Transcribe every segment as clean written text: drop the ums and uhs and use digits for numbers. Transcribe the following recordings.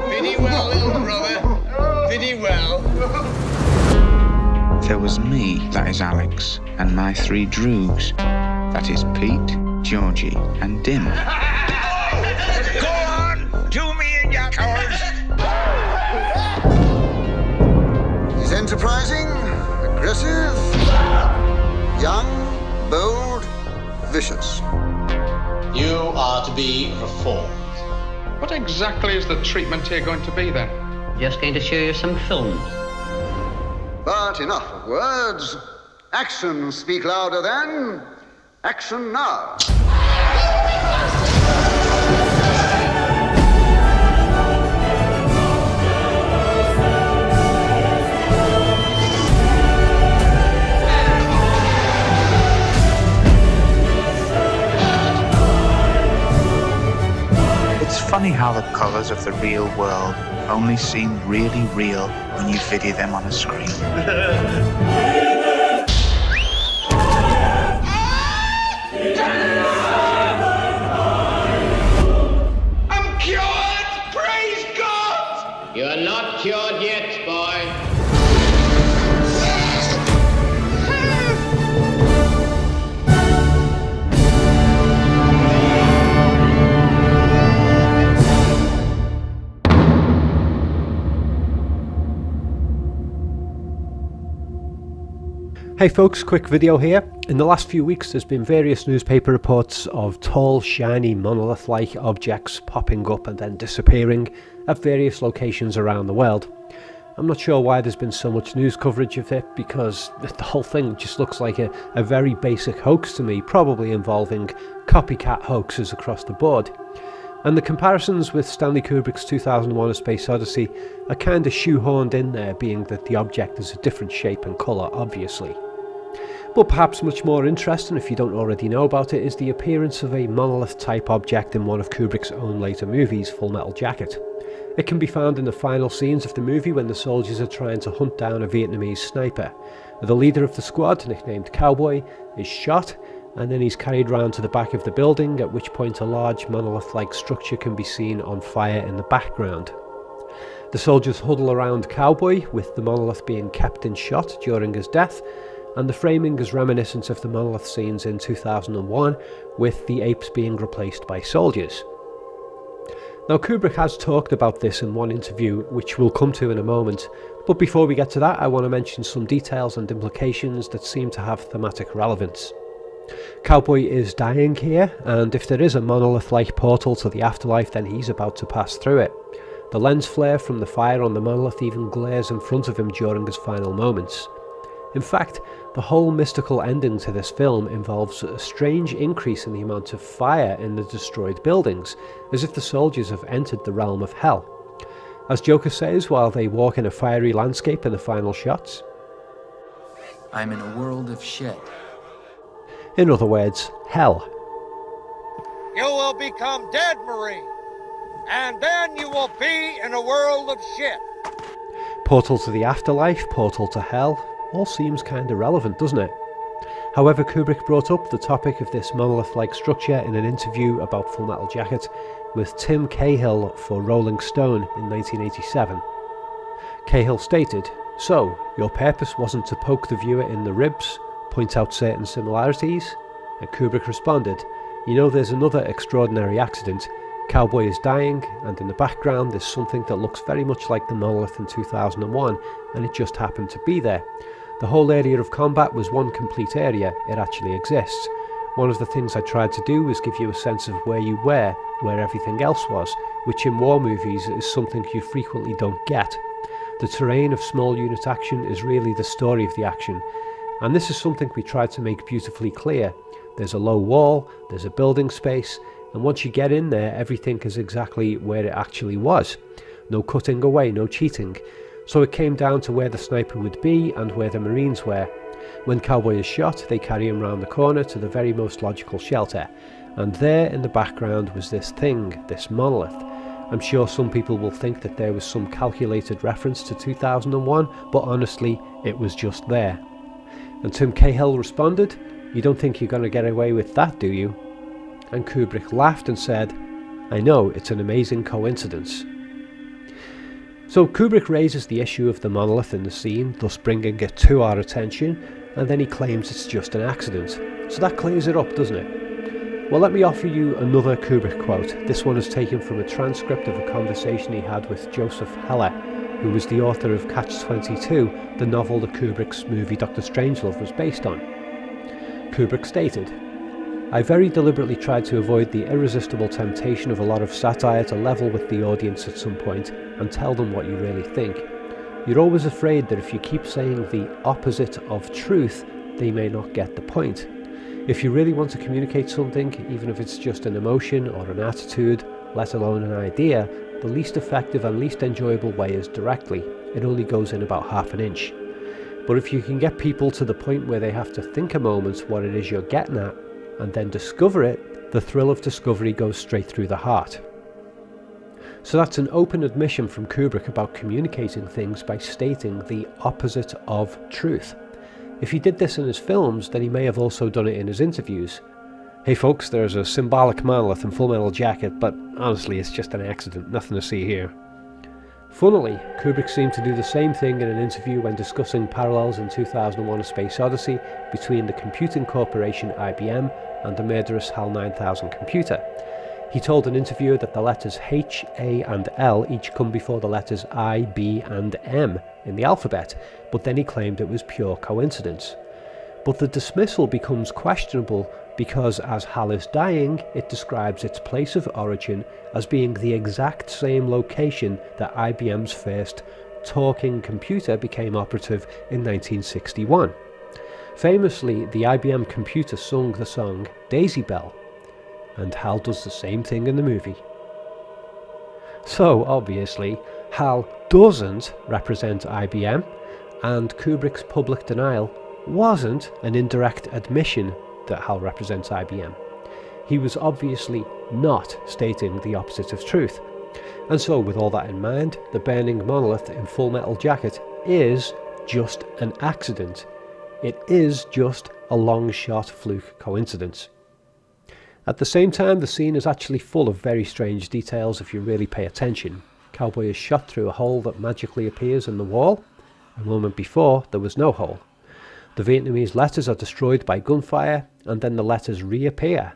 Pretty well, little brother. Pretty well. There was me, that is Alex, and my three droogs. That is Pete, Georgie, and Dim. Go on, do me in your course. He's enterprising, aggressive, young, bold, vicious. You are to be reformed. What exactly is the treatment here going to be then? Just going to show you some films. But enough of words. Actions speak louder than action now. It's funny how the colours of the real world only seem really real when you video them on a screen. I'm cured! Praise God! You are not cured yet, boy. Hey folks, quick video here. In the last few weeks there's been various newspaper reports of tall, shiny, monolith-like objects popping up and then disappearing at various locations around the world. I'm not sure why there's been so much news coverage of it, because the whole thing just looks like a very basic hoax to me, probably involving copycat hoaxes across the board. And the comparisons with Stanley Kubrick's 2001: A Space Odyssey are kind of shoehorned in there, being that the object is a different shape and colour, obviously. But perhaps much more interesting, if you don't already know about it, is the appearance of a monolith-type object in one of Kubrick's own later movies, Full Metal Jacket. It can be found in the final scenes of the movie when the soldiers are trying to hunt down a Vietnamese sniper. The leader of the squad, nicknamed Cowboy, is shot, and then he's carried round to the back of the building, at which point a large monolith-like structure can be seen on fire in the background. The soldiers huddle around Cowboy, with the monolith being kept in shot during his death, and the framing is reminiscent of the monolith scenes in 2001, with the apes being replaced by soldiers. Now, Kubrick has talked about this in one interview, which we'll come to in a moment, but before we get to that I want to mention some details and implications that seem to have thematic relevance. Cowboy is dying here, and if there is a monolith-like portal to the afterlife, then he's about to pass through it. The lens flare from the fire on the monolith even glares in front of him during his final moments. In fact, the whole mystical ending to this film involves a strange increase in the amount of fire in the destroyed buildings, as if the soldiers have entered the realm of hell. As Joker says while they walk in a fiery landscape in the final shots, I'm in a world of shit. In other words, hell. You will become dead, Marine, and then you will be in a world of shit. Portal to the afterlife, portal to hell, all seems kinda relevant, doesn't it? However, Kubrick brought up the topic of this monolith-like structure in an interview about Full Metal Jacket with Tim Cahill for Rolling Stone in 1987. Cahill stated, "So, your purpose wasn't to poke the viewer in the ribs, point out certain similarities?" And Kubrick responded, "You know, there's another extraordinary accident. Cowboy is dying, and in the background there's something that looks very much like the monolith in 2001, and it just happened to be there. The whole area of combat was one complete area, it actually exists. One of the things I tried to do was give you a sense of where you were, where everything else was, which in war movies is something you frequently don't get. The terrain of small unit action is really the story of the action, and this is something we tried to make beautifully clear. There's a low wall, there's a building space, and once you get in there, everything is exactly where it actually was. No cutting away, no cheating. So it came down to where the sniper would be and where the Marines were. When Cowboy is shot, they carry him round the corner to the very most logical shelter, and there in the background was this thing, this monolith. I'm sure some people will think that there was some calculated reference to 2001, but honestly, it was just there." And Tim Cahill responded, "You don't think you're going to get away with that, do you?" And Kubrick laughed and said, "I know, it's an amazing coincidence." So Kubrick raises the issue of the monolith in the scene, thus bringing it to our attention, and then he claims it's just an accident. So that clears it up, doesn't it? Well, let me offer you another Kubrick quote. This one is taken from a transcript of a conversation he had with Joseph Heller, who was the author of Catch-22, the novel that Kubrick's movie Dr. Strangelove was based on. Kubrick stated, "I very deliberately tried to avoid the irresistible temptation of a lot of satire to level with the audience at some point and tell them what you really think. You're always afraid that if you keep saying the opposite of truth, they may not get the point. If you really want to communicate something, even if it's just an emotion or an attitude, let alone an idea, the least effective and least enjoyable way is directly. It only goes in about half an inch. But if you can get people to the point where they have to think a moment what it is you're getting at, and then discover it, the thrill of discovery goes straight through the heart." So that's an open admission from Kubrick about communicating things by stating the opposite of truth. If he did this in his films, then he may have also done it in his interviews. "Hey folks, there's a symbolic monolith in Full Metal Jacket, but honestly it's just an accident, nothing to see here." Funnily, Kubrick seemed to do the same thing in an interview when discussing parallels in 2001: A Space Odyssey between the computing corporation IBM and the murderous HAL 9000 computer. He told an interviewer that the letters H, A and L each come before the letters I, B and M in the alphabet, but then he claimed it was pure coincidence. But the dismissal becomes questionable because as HAL is dying, it describes its place of origin as being the exact same location that IBM's first talking computer became operative in 1961. Famously, the IBM computer sung the song Daisy Bell, and HAL does the same thing in the movie. So, obviously, HAL doesn't represent IBM, and Kubrick's public denial wasn't an indirect admission that HAL represents IBM. He was obviously not stating the opposite of truth. And so, with all that in mind, the burning monolith in Full Metal Jacket is just an accident. It is just a long-shot fluke coincidence. At the same time, the scene is actually full of very strange details if you really pay attention. Cowboy is shot through a hole that magically appears in the wall. A moment before, there was no hole. The Vietnamese letters are destroyed by gunfire, and then the letters reappear,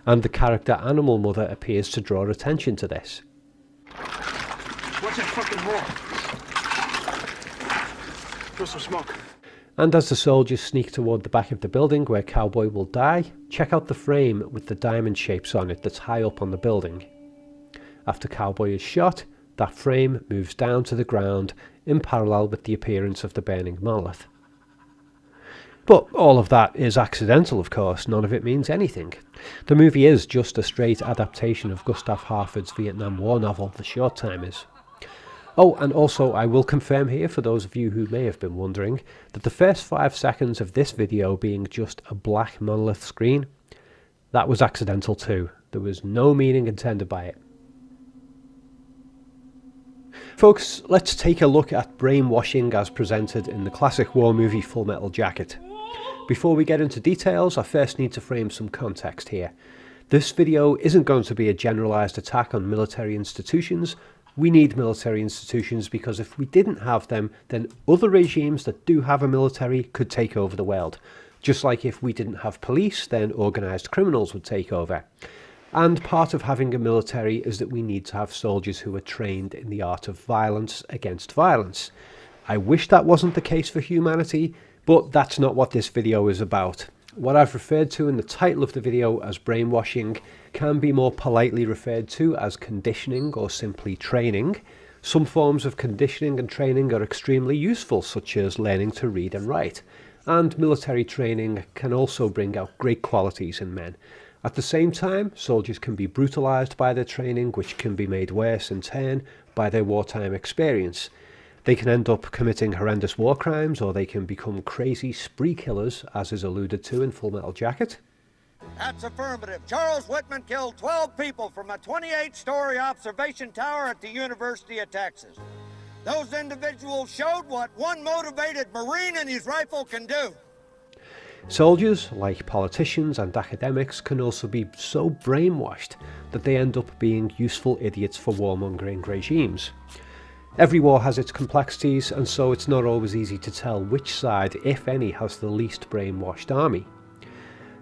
and the character Animal Mother appears to draw attention to this. What's that fucking wall? Throw some smoke. And as the soldiers sneak toward the back of the building where Cowboy will die, check out the frame with the diamond shapes on it that's high up on the building. After Cowboy is shot, that frame moves down to the ground in parallel with the appearance of the burning monolith. But all of that is accidental, of course, none of it means anything. The movie is just a straight adaptation of Gustav Halford's Vietnam War novel, The Short Timers. Oh, and also I will confirm here, for those of you who may have been wondering, that the first 5 seconds of this video being just a black monolith screen, that was accidental too. There was no meaning intended by it. Folks, let's take a look at brainwashing as presented in the classic war movie Full Metal Jacket. Before we get into details, I first need to frame some context here. This video isn't going to be a generalised attack on military institutions. We need military institutions because if we didn't have them, then other regimes that do have a military could take over the world. Just like if we didn't have police, then organised criminals would take over. And part of having a military is that we need to have soldiers who are trained in the art of violence against violence. I wish that wasn't the case for humanity, but that's not what this video is about. What I've referred to in the title of the video as brainwashing can be more politely referred to as conditioning or simply training. Some forms of conditioning and training are extremely useful, such as learning to read and write. And military training can also bring out great qualities in men. At the same time, soldiers can be brutalised by their training, which can be made worse in turn by their wartime experience. They can end up committing horrendous war crimes, or they can become crazy spree killers, as is alluded to in Full Metal Jacket. That's affirmative. Charles Whitman killed 12 people from a 28-story observation tower at the University of Texas. Those individuals showed what one motivated Marine and his rifle can do. Soldiers, like politicians and academics, can also be so brainwashed that they end up being useful idiots for warmongering regimes. Every war has its complexities, and so it's not always easy to tell which side, if any, has the least brainwashed army.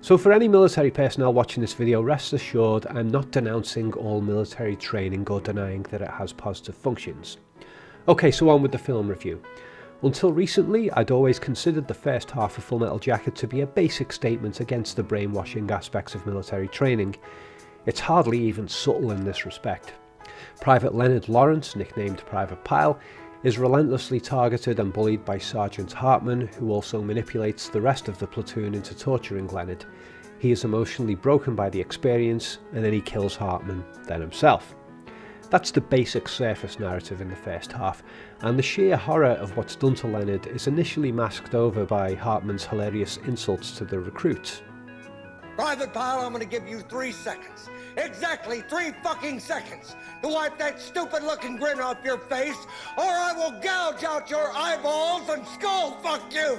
So for any military personnel watching this video, rest assured I'm not denouncing all military training or denying that it has positive functions. Okay, so on with the film review. Until recently, I'd always considered the first half of Full Metal Jacket to be a basic statement against the brainwashing aspects of military training. It's hardly even subtle in this respect. Private Leonard Lawrence, nicknamed Private Pile, is relentlessly targeted and bullied by Sergeant Hartman, who also manipulates the rest of the platoon into torturing Leonard. He is emotionally broken by the experience, and then he kills Hartman, then himself. That's the basic surface narrative in the first half, and the sheer horror of what's done to Leonard is initially masked over by Hartman's hilarious insults to the recruits. Private Pile, I'm gonna give you 3 seconds. Exactly 3 fucking seconds to wipe that stupid looking grin off your face, or I will gouge out your eyeballs and skull fuck you!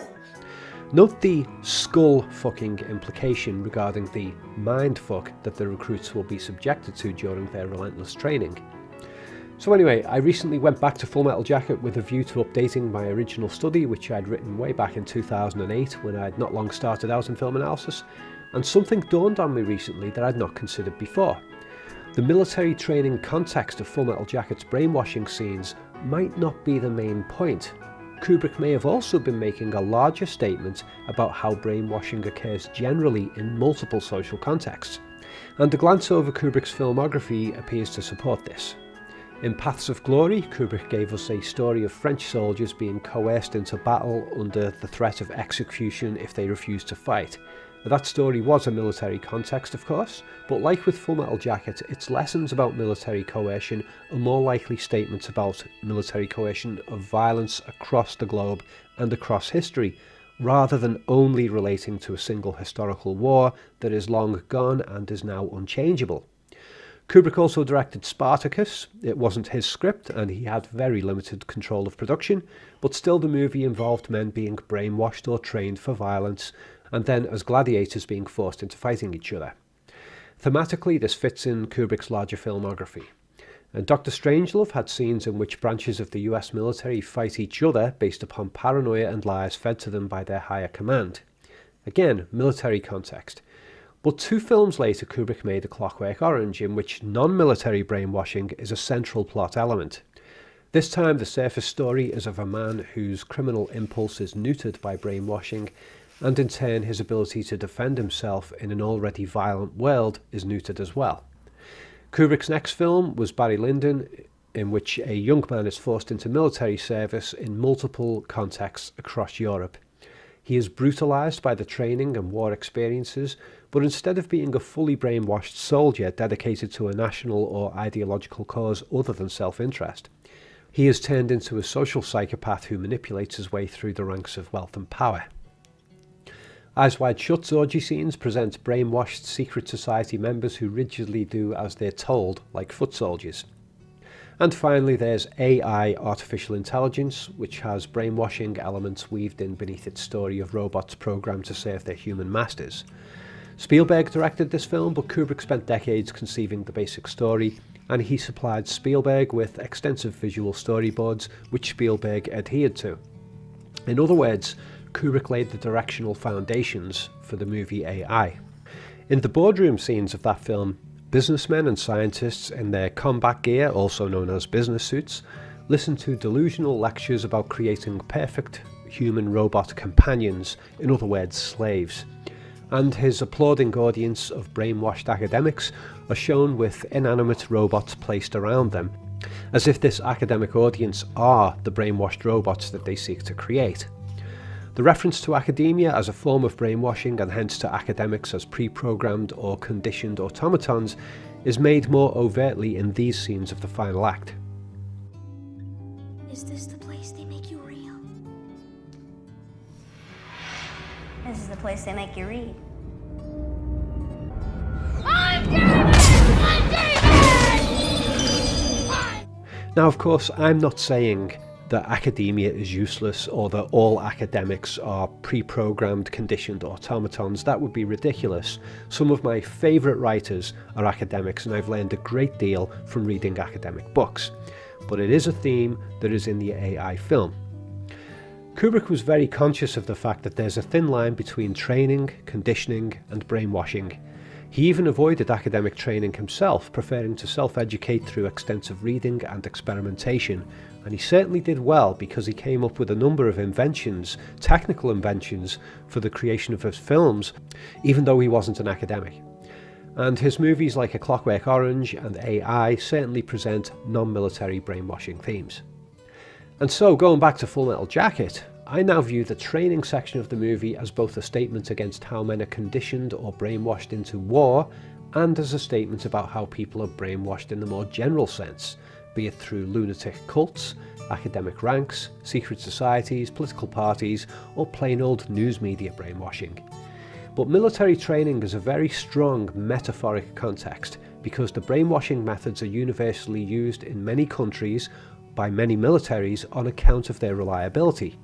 Note the skull fucking implication regarding the mind fuck that the recruits will be subjected to during their relentless training. So anyway, I recently went back to Full Metal Jacket with a view to updating my original study, which I'd written way back in 2008 when I'd not long started out in film analysis, and something dawned on me recently that I'd not considered before. The military training context of Full Metal Jacket's brainwashing scenes might not be the main point. Kubrick may have also been making a larger statement about how brainwashing occurs generally in multiple social contexts, and a glance over Kubrick's filmography appears to support this. In Paths of Glory, Kubrick gave us a story of French soldiers being coerced into battle under the threat of execution if they refused to fight. That story was a military context, of course, but like with Full Metal Jacket, its lessons about military coercion are more likely statements about military coercion of violence across the globe and across history, rather than only relating to a single historical war that is long gone and is now unchangeable. Kubrick also directed Spartacus. It wasn't his script and he had very limited control of production, but still the movie involved men being brainwashed or trained for violence, and then as gladiators being forced into fighting each other. Thematically, this fits in Kubrick's larger filmography. And Dr. Strangelove had scenes in which branches of the US military fight each other based upon paranoia and lies fed to them by their higher command. Again, military context. But 2 films later, Kubrick made A Clockwork Orange, in which non-military brainwashing is a central plot element. This time, the surface story is of a man whose criminal impulse is neutered by brainwashing, and in turn his ability to defend himself in an already violent world is neutered as well. Kubrick's next film was Barry Lyndon, in which a young man is forced into military service in multiple contexts across Europe. He is brutalised by the training and war experiences, but instead of being a fully brainwashed soldier dedicated to a national or ideological cause other than self-interest, he is turned into a social psychopath who manipulates his way through the ranks of wealth and power. Eyes Wide Shut's orgy scenes present brainwashed secret society members who rigidly do as they're told, like foot soldiers. And finally there's AI, Artificial Intelligence, which has brainwashing elements weaved in beneath its story of robots programmed to serve their human masters. Spielberg directed this film, but Kubrick spent decades conceiving the basic story, and he supplied Spielberg with extensive visual storyboards, which Spielberg adhered to. In other words, Kubrick laid the directional foundations for the movie AI. In the boardroom scenes of that film, businessmen and scientists in their combat gear, also known as business suits, listen to delusional lectures about creating perfect human-robot companions, in other words, slaves. And his applauding audience of brainwashed academics are shown with inanimate robots placed around them, as if this academic audience are the brainwashed robots that they seek to create. The reference to academia as a form of brainwashing, and hence to academics as pre-programmed or conditioned automatons, is made more overtly in these scenes of the final act. Is this the place they make you real? This is the place they make you read. I'm David! I'm David! Now, of course, I'm not saying that academia is useless or that all academics are pre-programmed, conditioned automatons. That would be ridiculous. Some of my favourite writers are academics, and I've learned a great deal from reading academic books. but it is a theme that is in the AI film. Kubrick was very conscious of the fact that there's a thin line between training, conditioning, and brainwashing. He even avoided academic training himself, preferring to self-educate through extensive reading and experimentation, and he certainly did well because he came up with a number of inventions, technical inventions, for the creation of his films, even though he wasn't an academic. And his movies like A Clockwork Orange and AI certainly present non-military brainwashing themes. And so, going back to Full Metal Jacket, I now view the training section of the movie as both a statement against how men are conditioned or brainwashed into war, and as a statement about how people are brainwashed in the more general sense, be it through lunatic cults, academic ranks, secret societies, political parties, or plain old news media brainwashing. But military training is a very strong metaphoric context, because the brainwashing methods are universally used in many countries by many militaries on account of their reliability.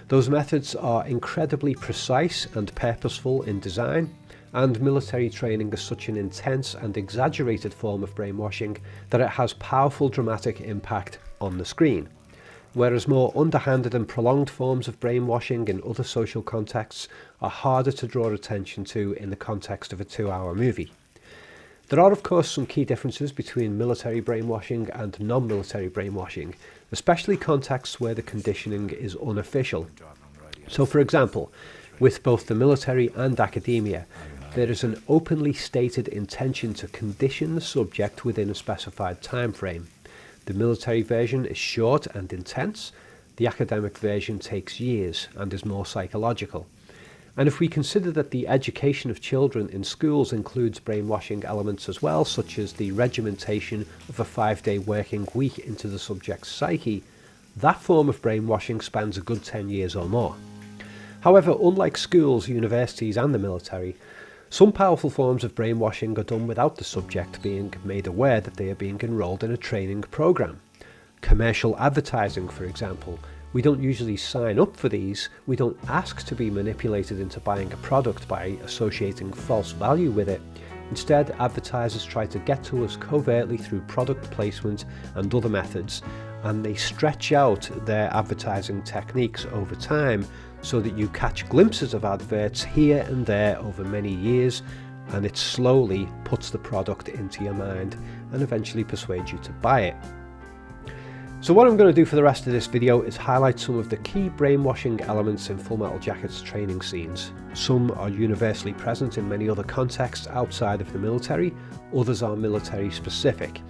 Those methods are incredibly precise and purposeful in design, and military training is such an intense and exaggerated form of brainwashing that it has powerful dramatic impact on the screen. Whereas more underhanded and prolonged forms of brainwashing in other social contexts are harder to draw attention to in the context of a 2-hour movie. There are of course some key differences between military brainwashing and non-military brainwashing, especially contexts where the conditioning is unofficial. So for example, with both the military and academia, there is an openly stated intention to condition the subject within a specified time frame. The military version is short and intense, the academic version takes years and is more psychological. And if we consider that the education of children in schools includes brainwashing elements as well, such as the regimentation of a 5-day working week into the subject's psyche, that form of brainwashing spans a good 10 years or more. However, unlike schools, universities and the military, some powerful forms of brainwashing are done without the subject being made aware that they are being enrolled in a training program. Commercial advertising, for example. We don't usually sign up for these, we don't ask to be manipulated into buying a product by associating false value with it. Instead, advertisers try to get to us covertly through product placement and other methods, and they stretch out their advertising techniques over time so that you catch glimpses of adverts here and there over many years, and it slowly puts the product into your mind and eventually persuades you to buy it. So what I'm going to do for the rest of this video is highlight some of the key brainwashing elements in Full Metal Jacket's training scenes. Some are universally present in many other contexts outside of the military, others are military specific.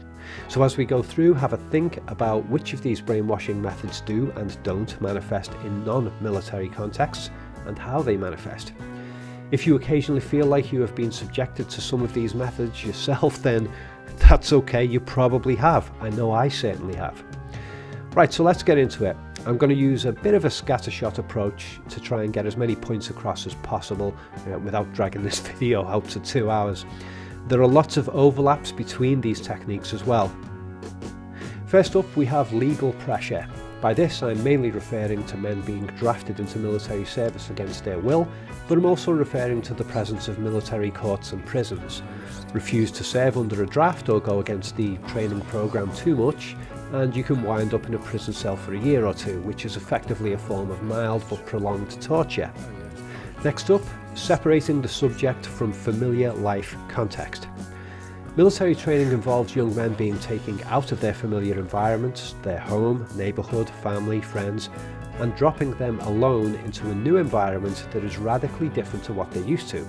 So as we go through, have a think about which of these brainwashing methods do and don't manifest in non-military contexts, and how they manifest. If you occasionally feel like you have been subjected to some of these methods yourself, then that's okay, you probably have. I know I certainly have. Right, so let's get into it. I'm going to use a bit of a scattershot approach to try and get as many points across as possible without dragging this video out to 2 hours. There are lots of overlaps between these techniques as well. First up, we have legal pressure. By this, I'm mainly referring to men being drafted into military service against their will, but I'm also referring to the presence of military courts and prisons. Refuse to serve under a draft or go against the training program too much, and you can wind up in a prison cell for a year or two, which is effectively a form of mild but prolonged torture. Next up, separating the subject from familiar life context. Military training involves young men being taken out of their familiar environments, their home, neighbourhood, family, friends, and dropping them alone into a new environment that is radically different to what they're used to.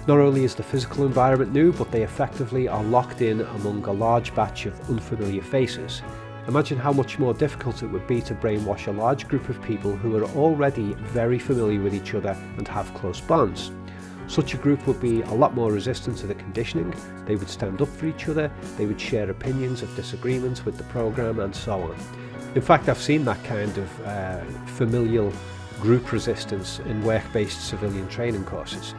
Not only is the physical environment new, but they effectively are locked in among a large batch of unfamiliar faces. Imagine how much more difficult it would be to brainwash a large group of people who are already very familiar with each other and have close bonds. Such a group would be a lot more resistant to the conditioning, they would stand up for each other, they would share opinions of disagreements with the program, and so on. In fact, I've seen that kind of familial group resistance in work-based civilian training courses.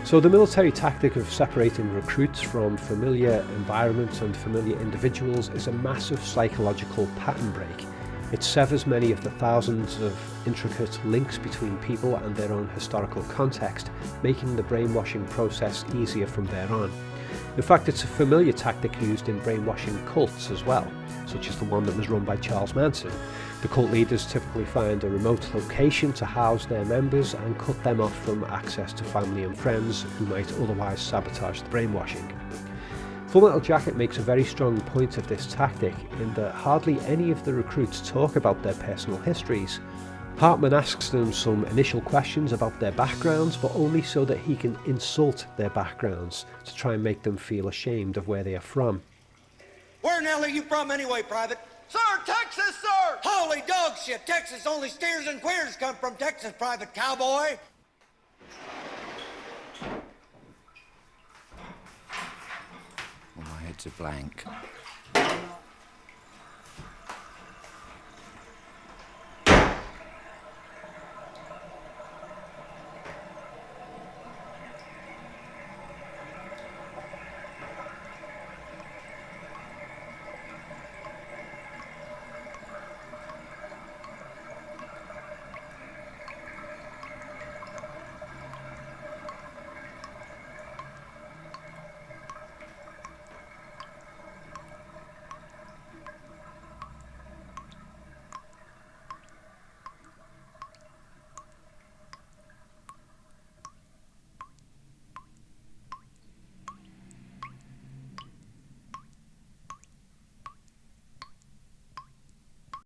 So the military tactic of separating recruits from familiar environments and familiar individuals is a massive psychological pattern break. It severs many of the thousands of intricate links between people and their own historical context, making the brainwashing process easier from there on. In fact, it's a familiar tactic used in brainwashing cults as well, such as the one that was run by Charles Manson. The cult leaders typically find a remote location to house their members and cut them off from access to family and friends who might otherwise sabotage the brainwashing. Full Metal Jacket makes a very strong point of this tactic in that hardly any of the recruits talk about their personal histories. Hartman asks them some initial questions about their backgrounds, but only so that he can insult their backgrounds to try and make them feel ashamed of where they are from. Where in hell are you from anyway, Private? Sir, Texas, sir! Holy dog shit! Texas, only steers and queers come from Texas, Private Cowboy! Well, my head's a blank.